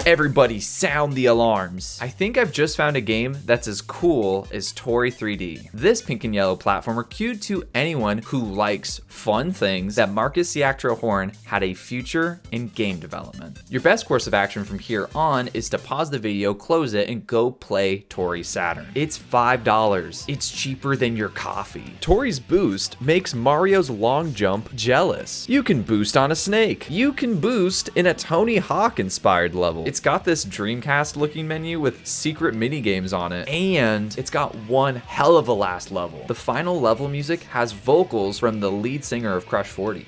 Everybody sound the alarms. I think I've just found a game that's as cool as Toree 3D. This pink and yellow platformer cued to anyone who likes fun things that Marcus Ciactro Horn had a future in game development. Your best course of action from here on is to pause the video, close it, and go play Toree Saturn. It's $5. It's cheaper than your coffee. Toree's boost makes Mario's long jump jealous. You can boost on a snake. You can boost in a Tony Hawk inspired level. It's got this Dreamcast looking menu with secret mini games on it, and it's got one hell of a last level. The final level music has vocals from the lead singer of Crush 40.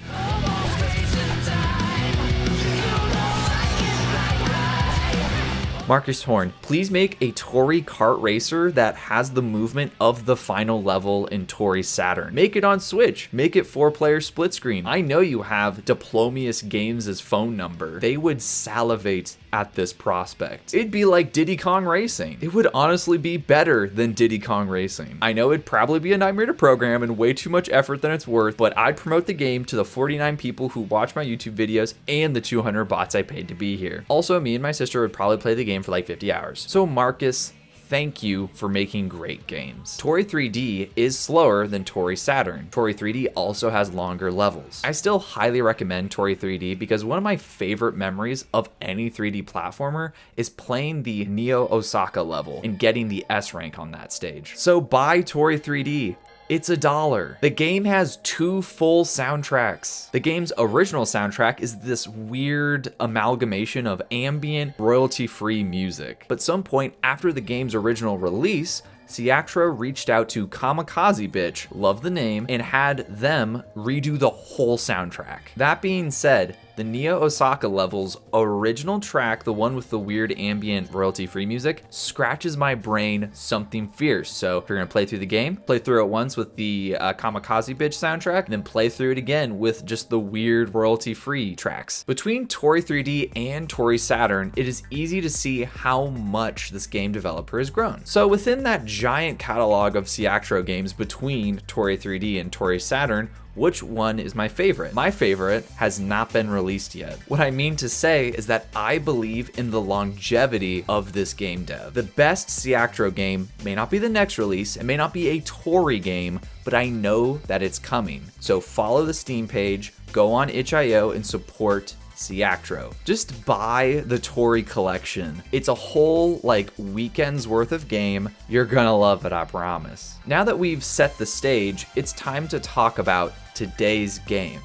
Marcus Horn, please make a Toree kart racer that has the movement of the final level in Toree Saturn. Make it on Switch. Make it 4-player split screen. I know you have Diplomius Games' phone number. They would salivate at this prospect. It'd be like Diddy Kong Racing. It would honestly be better than Diddy Kong Racing. I know it'd probably be a nightmare to program and way too much effort than it's worth, but I'd promote the game to the 49 people who watch my YouTube videos and the 200 bots I paid to be here. Also, me and my sister would probably play the game for like 50 hours. So Marcus, thank you for making great games. Toree 3D is slower than Toree Saturn. Toree 3D also has longer levels. I still highly recommend Toree 3D because one of my favorite memories of any 3D platformer is playing the Neo Osaka level and getting the S rank on that stage. So buy Toree 3D. It's $1. The game has 2 full soundtracks. The game's original soundtrack is this weird amalgamation of ambient, royalty-free music. But some point after the game's original release, Ciactro reached out to Kamikaze Bitch, love the name, and had them redo the whole soundtrack. That being said, the Neo Osaka level's original track, the one with the weird ambient royalty-free music, scratches my brain something fierce. So if you're gonna play through the game, play through it once with the Kamikaze Bitch soundtrack, and then play through it again with just the weird royalty-free tracks. Between Toree 3D and Toree Saturn, it is easy to see how much this game developer has grown. So within that giant catalog of Ciactro games between Toree 3D and Toree Saturn, which one is my favorite? My favorite has not been released yet. What I mean to say is that I believe in the longevity of this game dev. The best Ciactro game may not be the next release, it may not be a Toree game, but I know that it's coming. So follow the Steam page, go on itch.io and support Ciactro. Just buy the Toree collection. It's a whole weekend's worth of game. You're gonna love it, I promise. Now that we've set the stage, it's time to talk about today's game.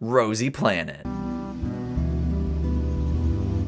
Rosie Planet.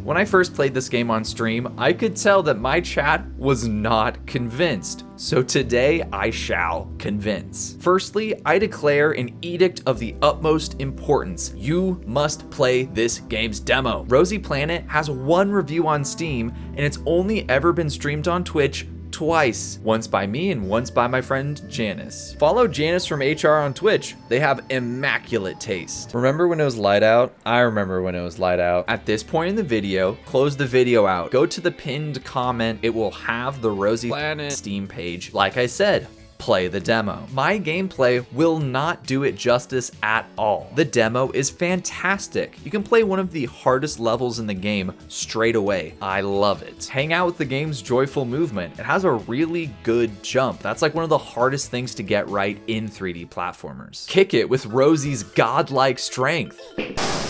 When I first played this game on stream, I could tell that my chat was not convinced. So today I shall convince. Firstly, I declare an edict of the utmost importance. You must play this game's demo. Rosie Planet has 1 review on Steam, and it's only ever been streamed on Twitch twice, once by me and once by my friend Janice. Follow Janice from HR on Twitch. They have immaculate taste. Remember when it was light out? I remember when it was light out. At this point in the video, close the video out. Go to the pinned comment. It will have the Rosie Planet Steam page. Like I said, play the demo. My gameplay will not do it justice at all. The demo is fantastic. You can play one of the hardest levels in the game straight away. I love it. Hang out with the game's joyful movement. It has a really good jump. That's like one of the hardest things to get right in 3D platformers. Kick it with Rosie's godlike strength.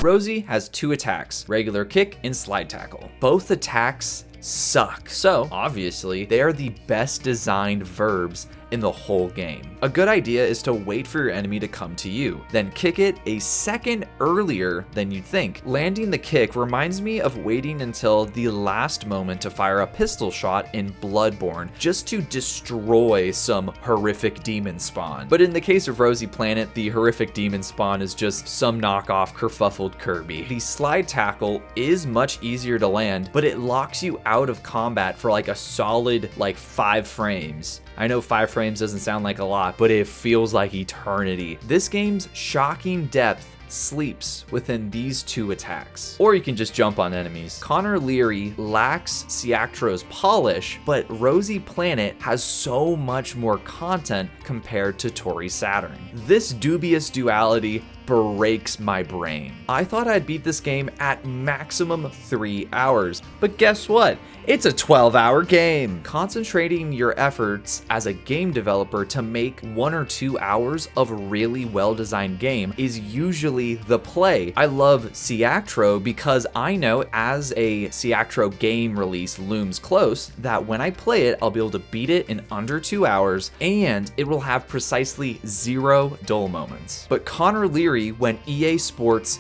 Rosie has 2 attacks, regular kick and slide tackle. Both attacks suck. So obviously they are the best designed verbs in the whole game. A good idea is to wait for your enemy to come to you, then kick it a second earlier than you'd think. Landing the kick reminds me of waiting until the last moment to fire a pistol shot in Bloodborne, just to destroy some horrific demon spawn. But in the case of Rosie Planet, the horrific demon spawn is just some knockoff kerfuffled Kirby. The slide tackle is much easier to land, but it locks you out of combat for like a solid 5 frames. I know 5 frames doesn't sound like a lot, but it feels like eternity. This game's shocking depth sleeps within these 2 attacks. Or you can just jump on enemies. Connor Leary lacks Ciactro's polish, but Rosie Planet has so much more content compared to Toree Saturn. This dubious duality breaks my brain. I thought I'd beat this game at maximum 3 hours, but guess what? It's a 12-hour game. Concentrating your efforts as a game developer to make 1 or 2 hours of a really well-designed game is usually the play. I love Ciactro because I know as a Ciactro game release looms close that when I play it, I'll be able to beat it in under 2 hours and it will have precisely 0 dull moments. But Connor Leary went EA Sports.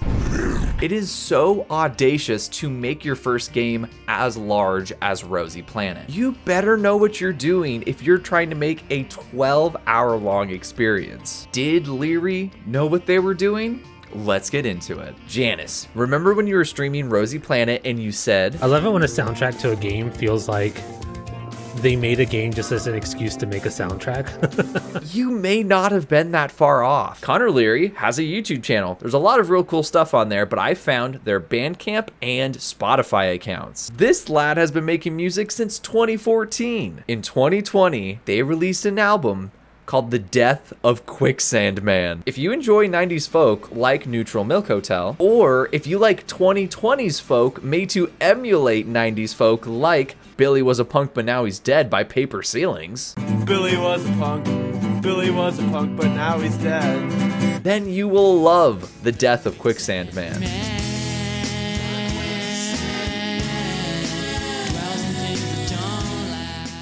It is so audacious to make your first game as large as Rosie Planet. You better know what you're doing if you're trying to make a 12-hour long experience. Did Leary know what they were doing? Let's get into it. Janice, remember when you were streaming Rosie Planet and you said, I love it when a soundtrack to a game feels like they made a game just as an excuse to make a soundtrack. You may not have been that far off. Connor Leary has a YouTube channel. There's a lot of real cool stuff on there, but I found their Bandcamp and Spotify accounts. This lad has been making music since 2014. In 2020, they released an album called The Death of Quicksand Man. If you enjoy 90s folk like Neutral Milk Hotel, or if you like 2020s folk made to emulate 90s folk like Billy Was a Punk But Now He's Dead by Paper Ceilings, Billy was a punk, but now he's dead. then you will love The Death of Quicksand Man.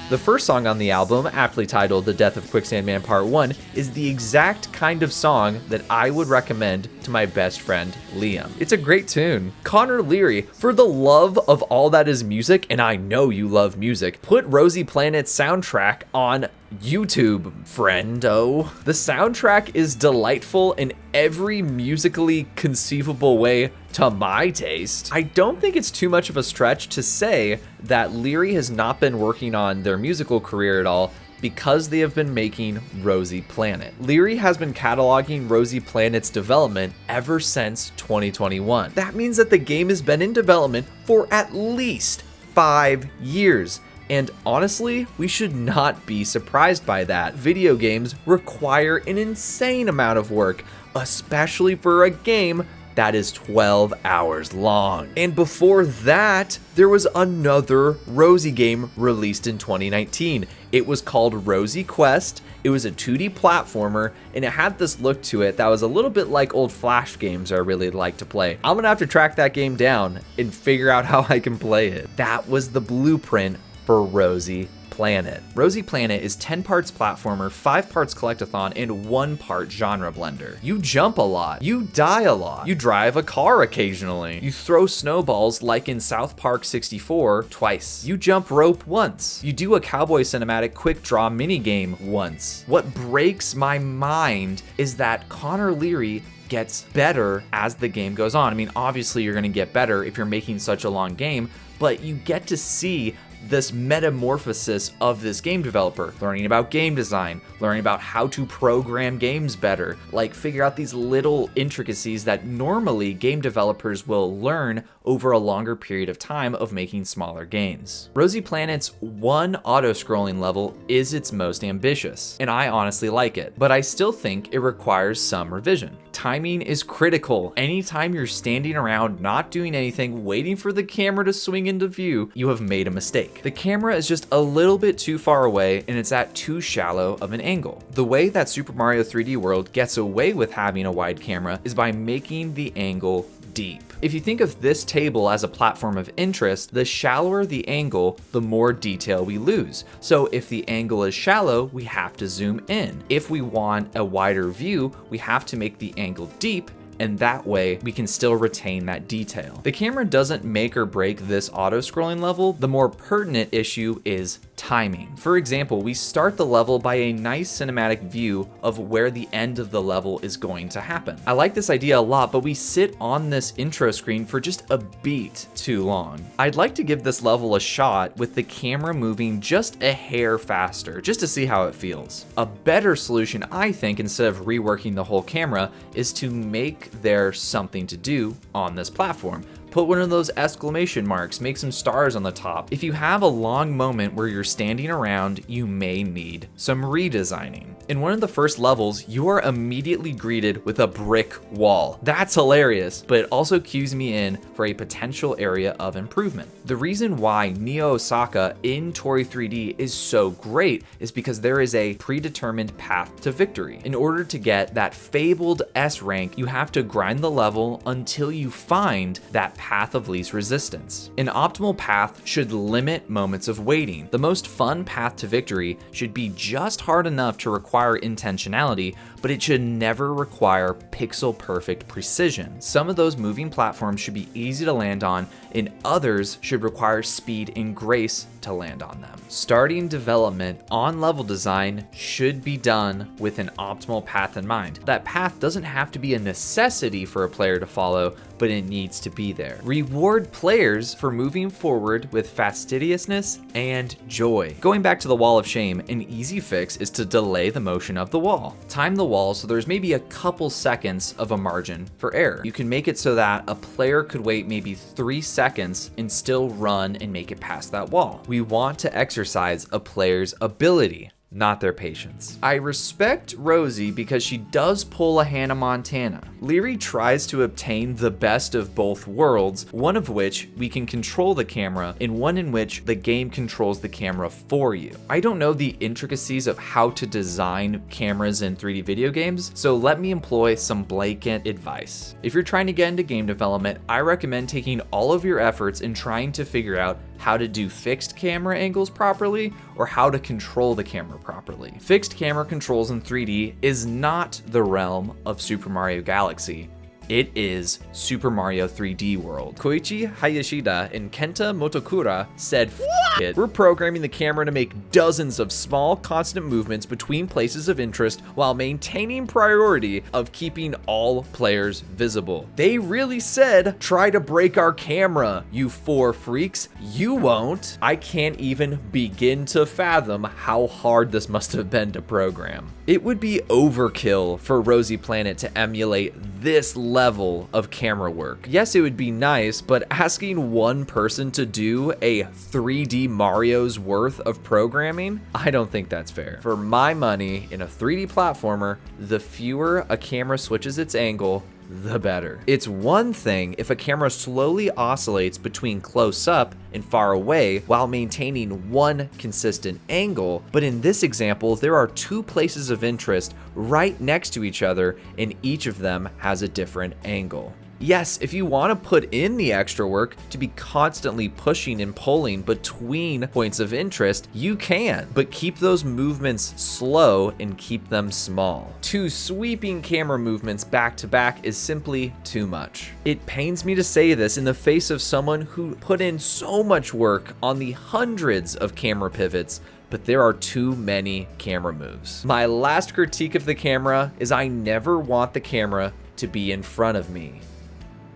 The first song on the album, aptly titled The Death of Quicksand Man Part 1, is the exact kind of song that I would recommend to my best friend, Liam. It's a great tune. Connor Leary, for the love of all that is music, and I know you love music, put Rosie Planet's soundtrack on YouTube, friendo. The soundtrack is delightful in every musically conceivable way to my taste. I don't think it's too much of a stretch to say that Leary has not been working on their musical career at all because they have been making Rosie Planet. Leary has been cataloging Rosie Planet's development ever since 2021. That means that the game has been in development for at least 5 years. And honestly, we should not be surprised by that. Video games require an insane amount of work, especially for a game that is 12 hours long. And before that, there was another Rosie game released in 2019. It was called Rosie Quest. It was a 2D platformer, and it had this look to it that was a little bit like old Flash games I really like to play. I'm gonna have to track that game down and figure out how I can play it. That was the blueprint for Rosie Planet. Rosie Planet is 10 parts platformer, 5 parts collectathon, and 1 part genre blender. You jump a lot, you die a lot, you drive a car occasionally, you throw snowballs like in South Park 64 twice, you jump rope once, you do a cowboy cinematic quick draw minigame once. What breaks my mind is that Connor Leary gets better as the game goes on. I mean, obviously you're gonna get better if you're making such a long game, but you get to see this metamorphosis of this game developer, learning about game design, learning about how to program games better, like figure out these little intricacies that normally game developers will learn over a longer period of time of making smaller games. Rosie Planet's one auto-scrolling level is its most ambitious, and I honestly like it, but I still think it requires some revision. Timing is critical. Anytime you're standing around not doing anything, waiting for the camera to swing into view, you have made a mistake. The camera is just a little bit too far away and it's at too shallow of an angle. The way that Super Mario 3D World gets away with having a wide camera is by making the angle deep. If you think of this table as a platform of interest, the shallower the angle, the more detail we lose. So if the angle is shallow, we have to zoom in. If we want a wider view, we have to make the angle deep, and that way we can still retain that detail. The camera doesn't make or break this auto-scrolling level. The more pertinent issue is timing. For example, we start the level by a nice cinematic view of where the end of the level is going to happen. I like this idea a lot, but we sit on this intro screen for just a beat too long. I'd like to give this level a shot with the camera moving just a hair faster, just to see how it feels. A better solution, I think, instead of reworking the whole camera, is to make there something to do on this platform. Put one of those exclamation marks, make some stars on the top. If you have a long moment where you're standing around, you may need some redesigning. In one of the first levels, you are immediately greeted with a brick wall. That's hilarious, but it also cues me in for a potential area of improvement. The reason why Neo Osaka in Toree 3D is so great is because there is a predetermined path to victory. In order to get that fabled S rank, you have to grind the level until you find that path of least resistance. An optimal path should limit moments of waiting. The most fun path to victory should be just hard enough to require intentionality, but it should never require pixel perfect precision. Some of those moving platforms should be easy to land on, and others should require speed and grace to land on them. Starting development on level design should be done with an optimal path in mind. That path doesn't have to be a necessity for a player to follow, but it needs to be there. Reward players for moving forward with fastidiousness and joy. Going back to the wall of shame, an easy fix is to delay the motion of the wall. Time the wall so there's maybe a couple seconds of a margin for error. You can make it so that a player could wait maybe 3 seconds and still run and make it past that wall. We want to exercise a player's ability, not their patience. I respect Rosie because she does pull a Hannah Montana. Leary tries to obtain the best of both worlds, one of which we can control the camera and one in which the game controls the camera for you. I don't know the intricacies of how to design cameras in 3D video games, so let me employ some blanket advice. If you're trying to get into game development, I recommend taking all of your efforts in trying to figure out how to do fixed camera angles properly or how to control the camera properly. Fixed camera controls in 3D is not the realm of Super Mario Galaxy. It is Super Mario 3D World. Koichi Hayashida and Kenta Motokura said, "F it. We're programming the camera to make dozens of small, constant movements between places of interest while maintaining priority of keeping all players visible." They really said, try to break our camera, you 4 freaks. You won't. I can't even begin to fathom how hard this must have been to program. It would be overkill for Rosie Planet to emulate this level of camera work. Yes, it would be nice, but asking one person to do a 3D Mario's worth of programming, I don't think that's fair. For my money, in a 3D platformer, the fewer a camera switches its angle, the better. It's one thing if a camera slowly oscillates between close up and far away while maintaining one consistent angle, but in this example, there are 2 places of interest right next to each other and each of them has a different angle. Yes, if you want to put in the extra work to be constantly pushing and pulling between points of interest, you can, but keep those movements slow and keep them small. 2 sweeping camera movements back to back is simply too much. It pains me to say this in the face of someone who put in so much work on the hundreds of camera pivots, but there are too many camera moves. My last critique of the camera is I never want the camera to be in front of me.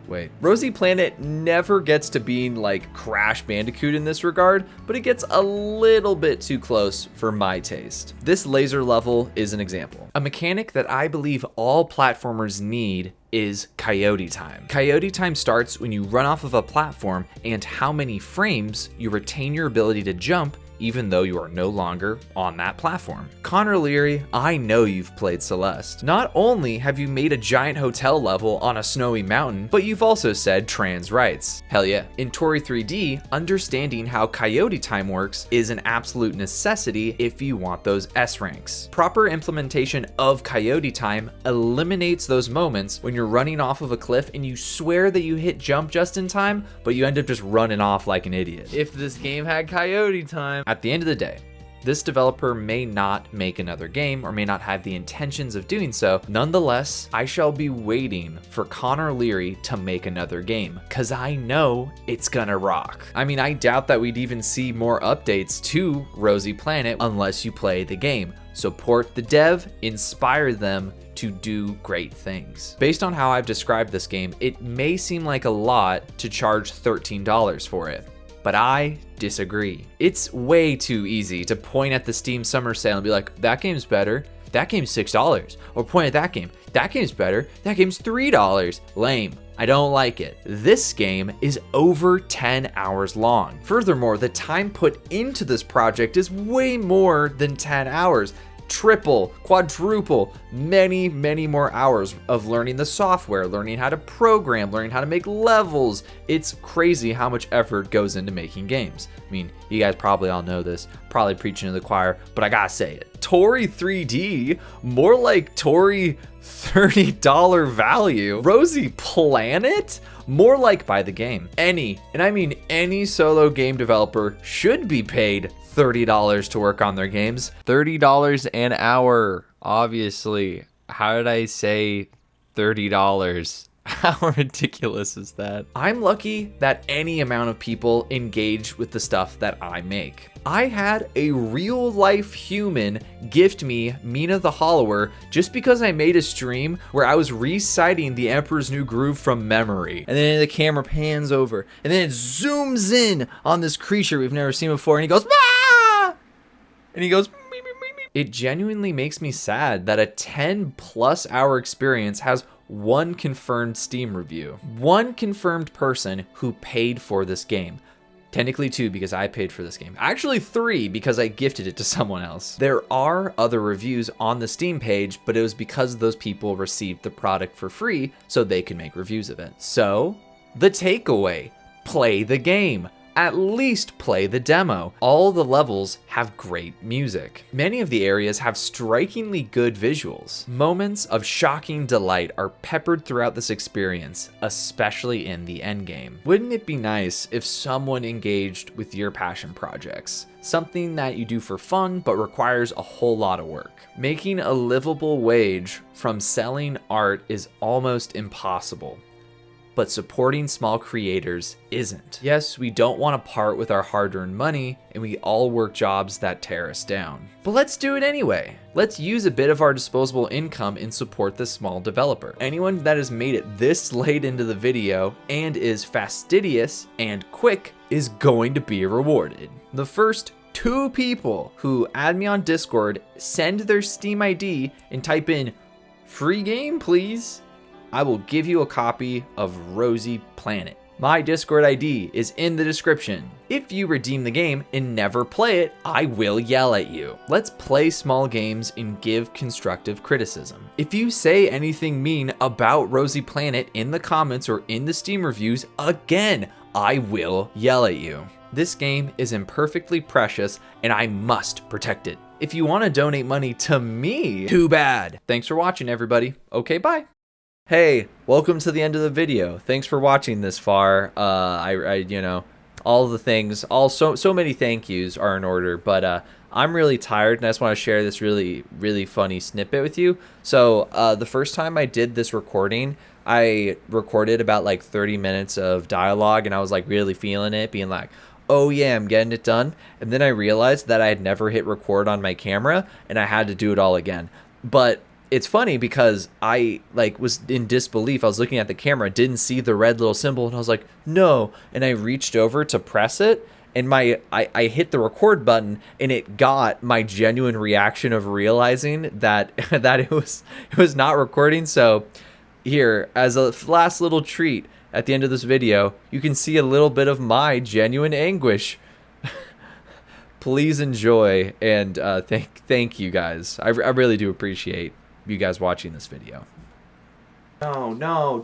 Wait, Rosie Planet never gets to being like Crash Bandicoot in this regard, but it gets a little bit too close for my taste. This laser level is an example. A mechanic that I believe all platformers need is coyote time. Coyote time starts when you run off of a platform and how many frames you retain your ability to jump even though you are no longer on that platform. Connor Leary, I know you've played Celeste. Not only have you made a giant hotel level on a snowy mountain, but you've also said trans rights. Hell yeah. In Toree 3D, understanding how coyote time works is an absolute necessity if you want those S ranks. Proper implementation of coyote time eliminates those moments when you're running off of a cliff and you swear that you hit jump just in time, but you end up just running off like an idiot. If this game had coyote time. At the end of the day, this developer may not make another game or may not have the intentions of doing so. Nonetheless, I shall be waiting for Connor Leary to make another game because I know it's gonna rock. I mean, I doubt that we'd even see more updates to Rosie Planet unless you play the game. Support the dev, inspire them to do great things. Based on how I've described this game, it may seem like a lot to charge $13 for it, but I disagree. It's way too easy to point at the Steam Summer Sale and be like, that game's better. that game's $6. Or point at that game, that game's better, that game's $3. Lame. I don't like it. This game is over 10 hours long. Furthermore, the time put into this project is way more than 10 hours. Triple, quadruple, many more hours of learning the software, learning how to program, learning how to make levels. It's crazy how much effort goes into making games. I mean, you guys probably all know this, probably preaching to the choir, but I gotta say it. Toree 3D, more like Toree $30 value. Rosie Planet, more like buy the game. Any, and I mean any solo game developer should be paid $30 to work on their games. $30 an hour, obviously. How did I say $30? How ridiculous is that? I'm lucky that any amount of people engage with the stuff that I make. I had a real life human gift me Mina the Hollower just because I made a stream where I was reciting the Emperor's New Groove from memory. And then the camera pans over and then it zooms in on this creature we've never seen before and he goes, "Ah!" And he goes, "Meep, meep, meep, meep." It genuinely makes me sad that a 10+ hour experience has one confirmed Steam review. One confirmed person who paid for this game. Technically 2 because I paid for this game. Actually 3 because I gifted it to someone else. There are other reviews on the Steam page, but it was because those people received the product for free so they could make reviews of it. So, the takeaway, play the game. At least play the demo. All the levels have great music. Many of the areas have strikingly good visuals. Moments of shocking delight are peppered throughout this experience, especially in the endgame. Wouldn't it be nice if someone engaged with your passion projects? Something that you do for fun but requires a whole lot of work. Making a livable wage from selling art is almost impossible, but supporting small creators isn't. Yes, we don't want to part with our hard-earned money, and we all work jobs that tear us down. But let's do it anyway. Let's use a bit of our disposable income and support this small developer. Anyone that has made it this late into the video and is fastidious and quick is going to be rewarded. The first 2 people who add me on Discord, send their Steam ID, and type in "free game, please," I will give you a copy of Rosie Planet. My Discord ID is in the description. If you redeem the game and never play it, I will yell at you. Let's play small games and give constructive criticism. If you say anything mean about Rosie Planet in the comments or in the Steam reviews, again, I will yell at you. This game is imperfectly precious and I must protect it. If you want to donate money to me, too bad. Thanks for watching, everybody. Okay, bye. Hey, welcome to the end of the video. Thanks for watching this far. You know, all the things, so many thank yous are in order, but I'm really tired and I just want to share this really funny snippet with you. So the first time I did this recording, I recorded about like 30 minutes of dialogue and I was like really feeling it, being like, oh yeah, I'm getting it done. And then I realized that I had never hit record on my camera and I had to do it all again. But it's funny because I was in disbelief. I was looking at the camera, didn't see the red little symbol, and I was like, no. And I reached over to press it, and I hit the record button, and it got my genuine reaction of realizing that it was not recording. So here, as a last little treat at the end of this video, you can see a little bit of my genuine anguish. Please enjoy, and thank you guys. I really do appreciate you guys watching this video. No,